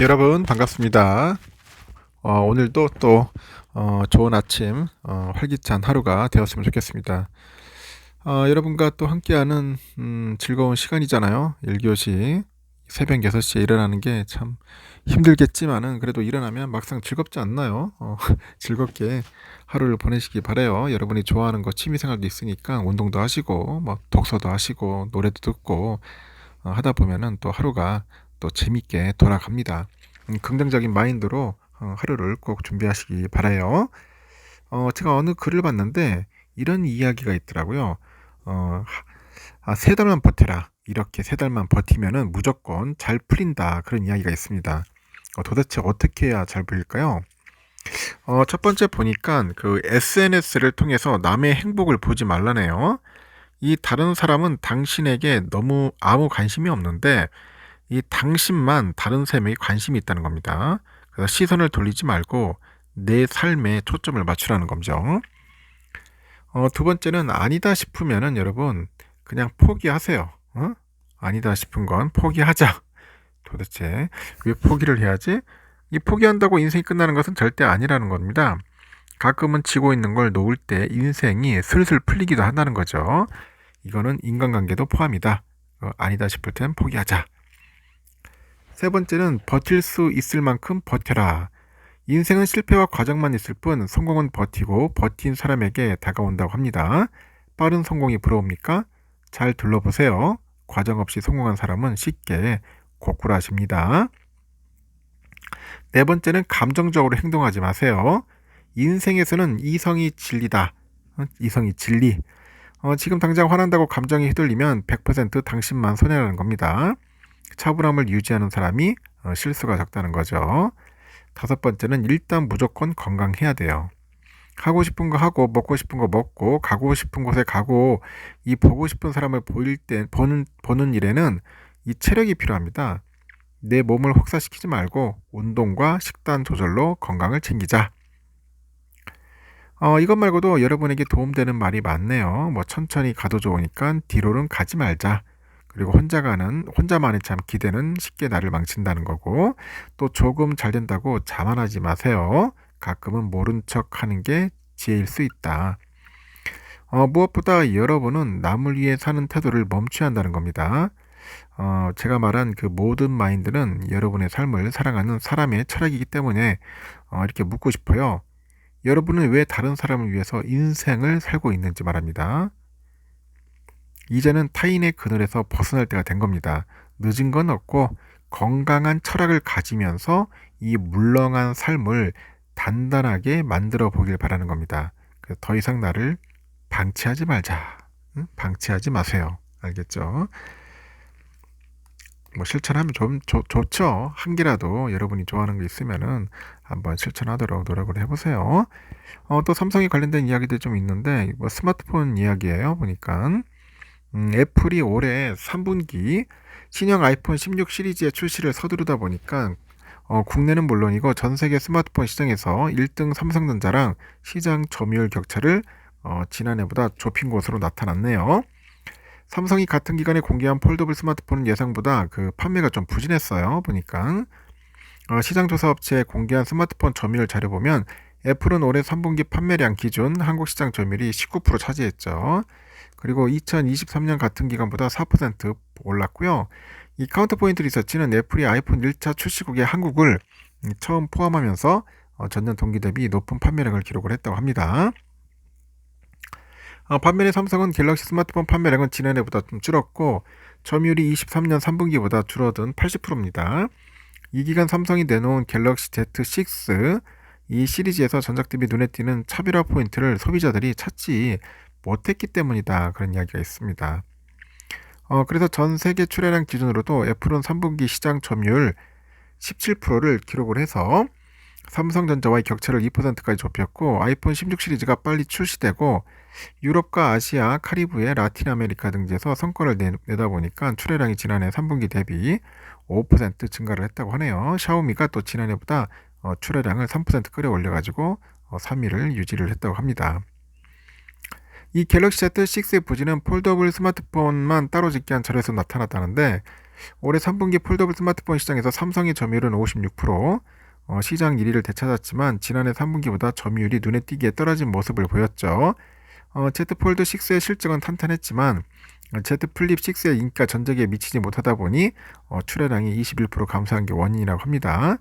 여러분 반갑습니다. 오늘도 또 좋은 아침, 활기찬 하루가 되었으면 좋겠습니다. 여러분과 또 함께하는 즐거운 시간이잖아요. 1교시 새벽 6시에 일어나는 게 참 힘들겠지만은 그래도 일어나면 막상 즐겁지 않나요? 즐겁게 하루를 보내시기 바라요. 여러분이 좋아하는 거 취미 생활도 있으니까 운동도 하시고 뭐 독서도 하시고 노래도 듣고 하다 보면은 또 하루가 또 재밌게 돌아갑니다. 긍정적인 마인드로 하루를 꼭 준비하시기 바라요. 제가 어느 글을 봤는데 이런 이야기가 있더라고요. 어, 3달만 버텨라. 이렇게 3달만 버티면은 무조건 잘 풀린다. 그런 이야기가 있습니다. 도대체 어떻게 해야 잘 풀릴까요? 첫 번째 보니까 그 SNS를 통해서 남의 행복을 보지 말라네요. 이 다른 사람은 당신에게 너무 아무 관심이 없는데 이 당신만 다른 사람에게 관심이 있다는 겁니다. 그래서 시선을 돌리지 말고 내 삶에 초점을 맞추라는 거죠. 두 번째는 아니다 싶으면은 여러분 그냥 포기하세요. 아니다 싶은 건 포기하자. 도대체 왜 포기를 해야지? 이 포기한다고 인생이 끝나는 것은 절대 아니라는 겁니다. 가끔은 쥐고 있는 걸 놓을 때 인생이 슬슬 풀리기도 한다는 거죠. 이거는 인간관계도 포함이다. 아니다 싶을 땐 포기하자. 세 번째는 버틸 수 있을 만큼 버텨라. 인생은 실패와 과정만 있을 뿐 성공은 버티고 버틴 사람에게 다가온다고 합니다. 빠른 성공이 부러웁니까? 잘 둘러보세요. 과정 없이 성공한 사람은 쉽게 고꾸라집니다. 네 번째는 감정적으로 행동하지 마세요. 인생에서는 이성이 진리다. 이성이 진리. 지금 당장 화난다고 감정이 휘둘리면 100% 당신만 손해라는 겁니다. 차분함을 유지하는 사람이 실수가 적다는 거죠. 다섯 번째는 일단 무조건 건강해야 돼요. 하고 싶은 거 하고 먹고 싶은 거 먹고 가고 싶은 곳에 가고 이 보고 싶은 사람을 보는 일에는 이 체력이 필요합니다. 내 몸을 혹사시키지 말고 운동과 식단 조절로 건강을 챙기자. 이것 말고도 여러분에게 도움되는 말이 많네요. 뭐 천천히 가도 좋으니까 뒤로는 가지 말자. 그리고 혼자만의 참 기대는 쉽게 나를 망친다는 거고, 또 조금 잘 된다고 자만하지 마세요. 가끔은 모른 척 하는 게 지혜일 수 있다. 무엇보다 여러분은 남을 위해 사는 태도를 멈춰야 한다는 겁니다. 제가 말한 그 모든 마인드는 여러분의 삶을 사랑하는 사람의 철학이기 때문에 이렇게 묻고 싶어요. 여러분은 왜 다른 사람을 위해서 인생을 살고 있는지 말합니다. 이제는 타인의 그늘에서 벗어날 때가 된 겁니다. 늦은 건 없고 건강한 철학을 가지면서 이 물렁한 삶을 단단하게 만들어 보길 바라는 겁니다. 더 이상 나를 방치하지 말자. 방치하지 마세요. 알겠죠? 뭐 실천하면 좋죠. 한 개라도 여러분이 좋아하는 거 있으면은 한번 실천하도록 노력을 해보세요. 또 삼성에 관련된 이야기들 좀 있는데 뭐 스마트폰 이야기예요. 보니까 애플이 올해 3분기 신형 아이폰 16 시리즈의 출시를 서두르다 보니까 국내는 물론이고 전 세계 스마트폰 시장에서 1등 삼성전자랑 시장 점유율 격차를 지난해보다 좁힌 것으로 나타났네요. 삼성이 같은 기간에 공개한 폴더블 스마트폰은 예상보다 그 판매가 좀 부진했어요. 보니까 시장 조사 업체에 공개한 스마트폰 점유율 자료 보면 애플은 올해 3분기 판매량 기준 한국 시장 점유율이 19% 차지했죠. 그리고 2023년 같은 기간보다 4% 올랐고요. 이 카운터포인트 리서치는 애플이 아이폰 1차 출시국의 한국을 처음 포함하면서 전년 동기 대비 높은 판매량을 기록을 했다고 합니다. 반면에 삼성은 갤럭시 스마트폰 판매량은 지난해보다 좀 줄었고 점유율이 23년 3분기보다 줄어든 80%입니다. 이 기간 삼성이 내놓은 갤럭시 Z6 이 시리즈에서 전작 대비 눈에 띄는 차별화 포인트를 소비자들이 찾지 못했기 때문이다. 그런 이야기가 있습니다. 그래서 전 세계 출하량 기준으로도 애플은 3분기 시장 점유율 17%를 기록을 해서 삼성전자와의 격차를 2%까지 좁혔고 아이폰 16 시리즈가 빨리 출시되고 유럽과 아시아, 카리브해, 라틴 아메리카 등지에서 성과를 내다 보니까 출하량이 지난해 3분기 대비 5% 증가를 했다고 하네요. 샤오미가 또 지난해보다 출하량을 3% 끌어올려가지고 3위를 유지를 했다고 합니다. 이 갤럭시 Z6의 부진은 폴더블 스마트폰만 따로 집계한 자료에서 나타났다는데 올해 3분기 폴더블 스마트폰 시장에서 삼성의 점유율은 56%, 시장 1위를 되찾았지만 지난해 3분기보다 점유율이 눈에 띄게 떨어진 모습을 보였죠. Z 폴드 6의 실적은 탄탄했지만 Z 플립 6의 인기가 전적에 미치지 못하다 보니 출하량이 21% 감소한 게 원인이라고 합니다.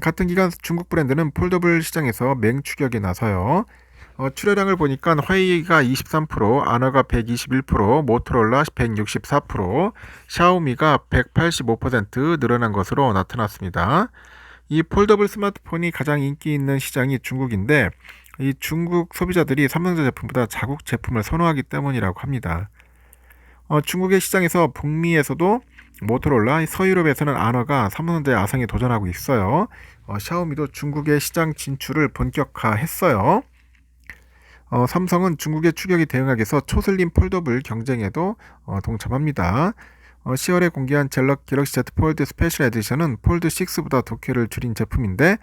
같은 기간 중국 브랜드는 폴더블 시장에서 맹추격에 나서요. 출하량을 보니까 화웨이가 23%, 아너가 121%, 모토로라 164%, 샤오미가 185% 늘어난 것으로 나타났습니다. 이 폴더블 스마트폰이 가장 인기 있는 시장이 중국인데 이 중국 소비자들이 삼성전자 제품보다 자국 제품을 선호하기 때문이라고 합니다. 중국의 시장에서 북미에서도 모토로라, 서유럽에서는 아너가 삼성전자의 아성에 도전하고 있어요. 샤오미도 중국의 시장 진출을 본격화했어요. 삼성은 중국의 추격에 대응하기 위해서 초슬림 폴더블 경쟁에도 동참합니다. 10월에 공개한 갤럭시 Z 폴드 스페셜 에디션은 폴드 6보다 두께를 줄인 제품인데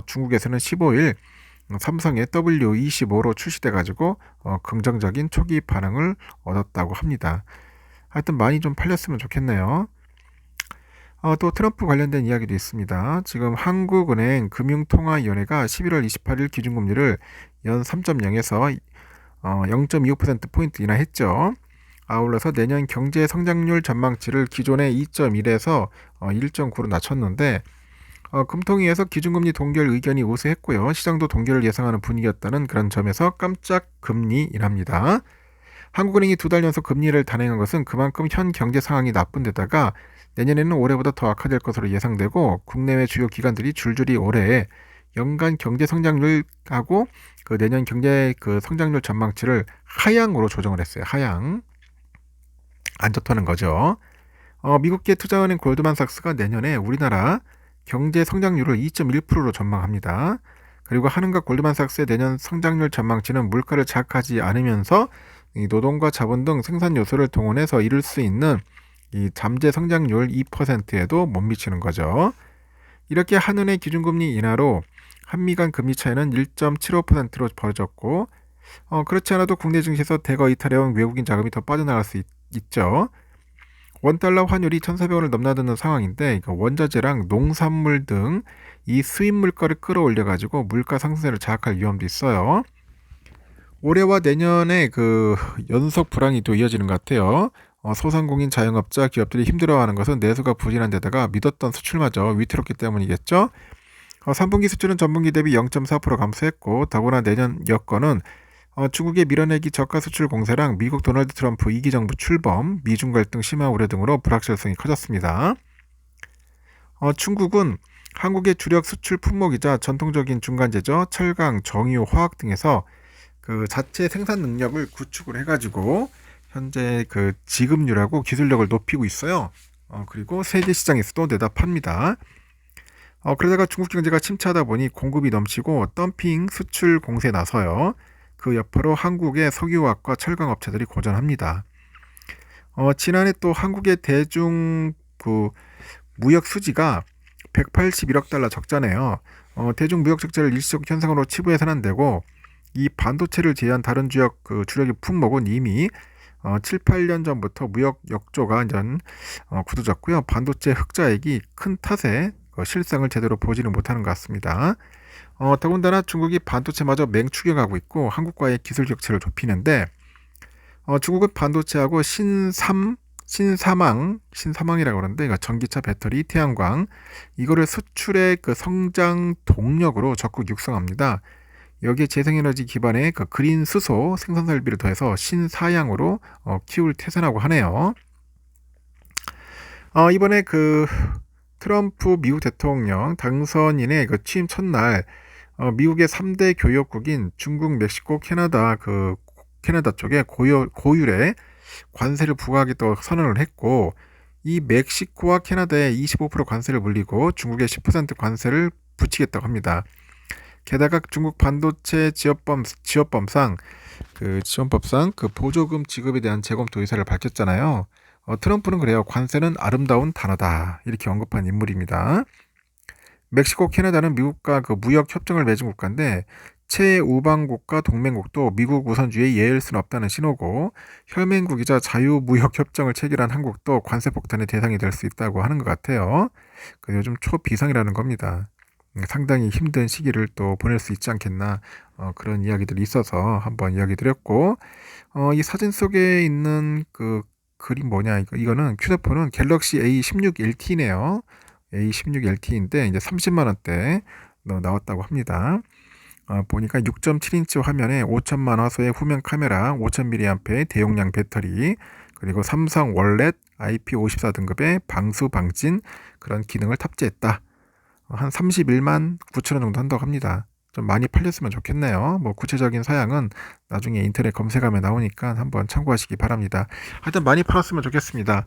중국에서는 15일 삼성의 W25로 출시돼가지고 긍정적인 초기 반응을 얻었다고 합니다. 하여튼 많이 좀 팔렸으면 좋겠네요. 또 트럼프 관련된 이야기도 있습니다. 지금 한국은행 금융통화위원회가 11월 28일 기준금리를 연 3.0에서 0.25%포인트 인하했죠. 아울러서 내년 경제 성장률 전망치를 기존의 2.1에서 1.9로 낮췄는데 금통위에서 기준금리 동결 의견이 우세했고요. 시장도 동결을 예상하는 분위기였다는 그런 점에서 깜짝 금리 인하입니다. 한국은행이 2달 연속 금리를 단행한 것은 그만큼 현 경제 상황이 나쁜 데다가 내년에는 올해보다 더 악화될 것으로 예상되고 국내외 주요 기관들이 줄줄이 올해 연간 경제 성장률하고 그 내년 경제 그 성장률 전망치를 하향으로 조정을 했어요. 하향. 안 좋다는 거죠. 미국계 투자은행 골드만삭스가 내년에 우리나라 경제 성장률을 2.1%로 전망합니다. 그리고 한은과 골드만삭스의 내년 성장률 전망치는 물가를 자극하지 않으면서 이 노동과 자본 등 생산 요소를 동원해서 이룰 수 있는 이 잠재 성장률 2%에도 못 미치는 거죠. 이렇게 한은의 기준금리 인하로 한미 간 금리 차이는 1.75%로 벌어졌고 그렇지 않아도 국내 증시에서 대거 이탈해온 외국인 자금이 더 빠져나갈 수 있죠. 원달러 환율이 1,400원을 넘나드는 상황인데 원자재랑 농산물 등 이 수입 물가를 끌어올려가지고 물가 상승세를 자극할 위험도 있어요. 올해와 내년에 그 연속 불황이 또 이어지는 것 같아요. 소상공인 자영업자 기업들이 힘들어하는 것은 내수가 부진한 데다가 믿었던 수출마저 위태롭기 때문이겠죠. 3분기 수출은 전분기 대비 0.4% 감소했고 더구나 내년 여건은 중국의 밀어내기 저가 수출 공세랑 미국 도널드 트럼프 2기 정부 출범, 미중 갈등 심화 우려 등으로 불확실성이 커졌습니다. 중국은 한국의 주력 수출 품목이자 전통적인 중간재죠. 철강, 정유, 화학 등에서 그 자체 생산 능력을 구축을 해가지고 현재 그 지급률하고 기술력을 높이고 있어요. 그리고 세계 시장에서도 내다 팝니다. 그러다가 중국 경제가 침체하다 보니 공급이 넘치고 덤핑 수출 공세에 나서요. 그 여파로 한국의 석유화학과 철강 업체들이 고전합니다. 지난해 또 한국의 대중 그 무역 수지가 181억 달러 적자네요. 대중 무역 적자를 일시적 현상으로 치부해서는 안 되고 이 반도체를 제외한 다른 주력 그 주력의 품목은 이미 7, 8년 전부터 무역 역조가 이제 굳어졌고요. 반도체 흑자액이 큰 탓에 실상을 제대로 보지는 못하는 것 같습니다. 더군다나 중국이 반도체마저 맹추격하고 있고 한국과의 기술 격차를 좁히는데 중국은 반도체하고 신사망이라고 그러는데 이거 전기차, 배터리, 태양광 이거를 수출의 그 성장 동력으로 적극 육성합니다. 여기에 재생에너지 기반의 그 그린 수소 생산 설비를 더해서 신사양으로 키울 태산하고 하네요. 이번에 그 트럼프 미국 대통령 당선인의 그 취임 첫날 미국의 3대 교역국인 중국, 멕시코, 캐나다 쪽에 고율의 관세를 부과하겠다고 선언을 했고 이 멕시코와 캐나다에 25% 관세를 물리고 중국에 10% 관세를 붙이겠다고 합니다. 게다가 중국 반도체 지원법상 그 보조금 지급에 대한 재검토 의사를 밝혔잖아요. 트럼프는 그래요. 관세는 아름다운 단어다. 이렇게 언급한 인물입니다. 멕시코, 캐나다는 미국과 그 무역 협정을 맺은 국가인데 최우방국과 동맹국도 미국 우선주의에 예의를 수는 없다는 신호고, 혈맹국이자 자유무역협정을 체결한 한국도 관세 폭탄의 대상이 될 수 있다고 하는 것 같아요. 요즘 초비상이라는 겁니다. 상당히 힘든 시기를 또 보낼 수 있지 않겠나, 그런 이야기들이 있어서 한번 이야기 드렸고, 이 사진 속에 있는 그 그림 뭐냐, 이거는 휴대폰은 갤럭시 A16 LT네요. A16 LT인데 이제 30만 원대 나왔다고 합니다. 보니까 6.7인치 화면에 5천만 화소의 후면 카메라, 5000mAh의 대용량 배터리, 그리고 삼성 월렛 IP54 등급의 방수 방진 그런 기능을 탑재했다. 한 31만 9천 원 정도 한다고 합니다. 좀 많이 팔렸으면 좋겠네요. 뭐 구체적인 사양은 나중에 인터넷 검색하면 나오니까 한번 참고하시기 바랍니다. 하여튼 많이 팔았으면 좋겠습니다.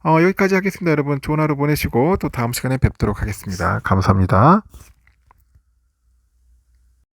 여기까지 하겠습니다. 여러분 좋은 하루 보내시고 또 다음 시간에 뵙도록 하겠습니다. 감사합니다.